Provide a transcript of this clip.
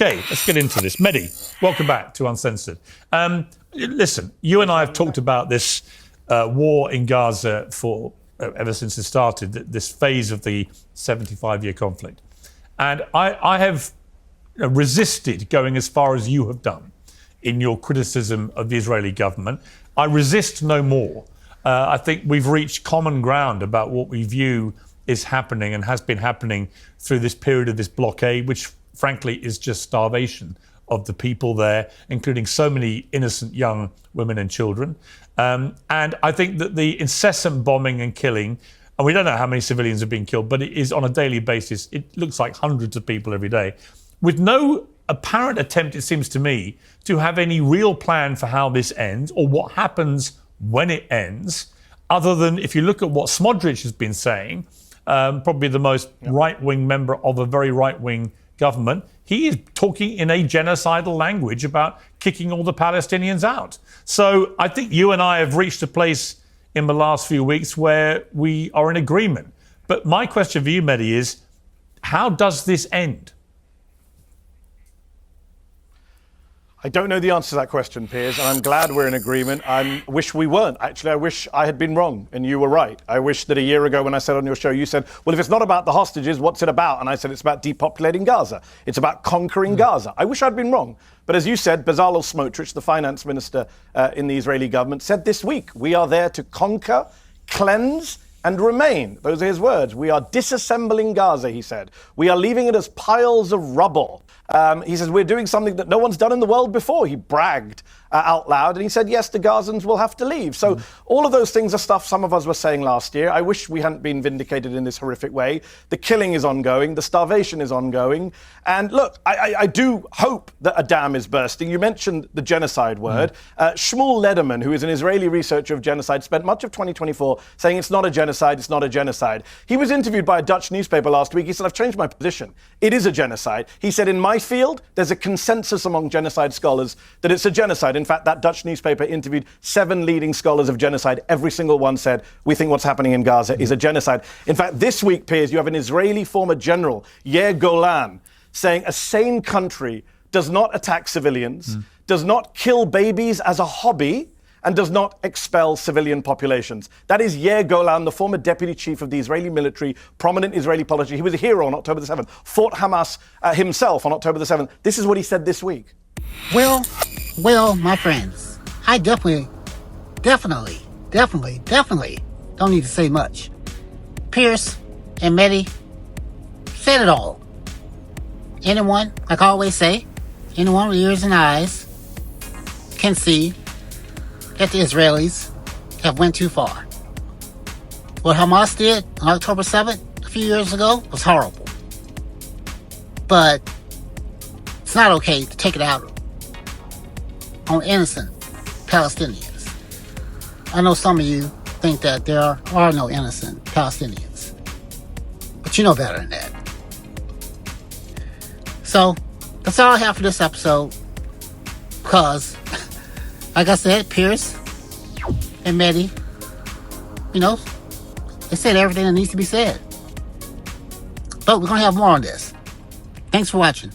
Okay, let's get into this. Mehdi, welcome back to Uncensored. Listen, you and I have talked about this war in Gaza for ever since it started, this phase of the 75-year conflict. And I have resisted going as far as you have done in your criticism of the Israeli government. I resist no more. I think we've reached common ground about what we view is happening and has been happening through this period of this blockade, which frankly is just starvation of the people there, including so many innocent young women and children. And I think that the incessant bombing and killing, and we don't know how many civilians have been killed, but it is on a daily basis. It looks like hundreds of people every day, with no apparent attempt, it seems to me, to have any real plan for how this ends or what happens when it ends, other than if you look at what Smodrich has been saying, probably the most right-wing member of a very right-wing government, he is talking in a genocidal language about kicking all the Palestinians out. So I think you and I have reached a place in the last few weeks where we are in agreement. But my question for you, Mehdi, is how does this end? I don't know the answer to that question, Piers, and I'm glad we're in agreement. I wish we weren't. Actually, I wish I had been wrong and you were right. I wish that a year ago when I said on your show, you said, well, if it's not about the hostages, what's it about? And I said, it's about depopulating Gaza. It's about conquering Gaza. I wish I'd been wrong. But as you said, Bezalel Smotrich, the finance minister in the Israeli government, said this week, we are there to conquer, cleanse, and remain. Those are his words. We are disassembling Gaza, he said. We are leaving it as piles of rubble. He says, we're doing something that no one's done in the world before. He bragged out loud, and he said, yes, the Gazans will have to leave. So all of those things are stuff some of us were saying last year. I wish we hadn't been vindicated in this horrific way. The killing is ongoing. The starvation is ongoing. And look, I do hope that a dam is bursting. You mentioned the genocide word. Shmuel Lederman, who is an Israeli researcher of genocide, spent much of 2024 saying it's not a genocide, it's not a genocide. He was interviewed by a Dutch newspaper last week. He said, I've changed my position. It is a genocide. He said, in my field, there's a consensus among genocide scholars that it's a genocide. In fact, that Dutch newspaper interviewed 7 leading scholars of genocide. Every single one said, we think what's happening in Gaza is a genocide. In fact, this week, Piers, you have an Israeli former general, Yair Golan, saying a sane country does not attack civilians, does not kill babies as a hobby, and does not expel civilian populations. That is Yair Golan, the former deputy chief of the Israeli military, prominent Israeli politician. He was a hero on October the 7th, fought Hamas himself on October the 7th. This is what he said this week. Well, my friends, I definitely don't need to say much. Piers and Mehdi said it all. Anyone, like I always say, anyone with ears and eyes can see that the Israelis have went too far. What Hamas did on October 7th a few years ago was horrible. But it's not okay to take it out on innocent Palestinians. I know some of you think that there are no innocent Palestinians, but you know better than that. So that's all I have for this episode, because like I said, Piers and Mehdi, they said everything that needs to be said. But we're going to have more on this. Thanks for watching.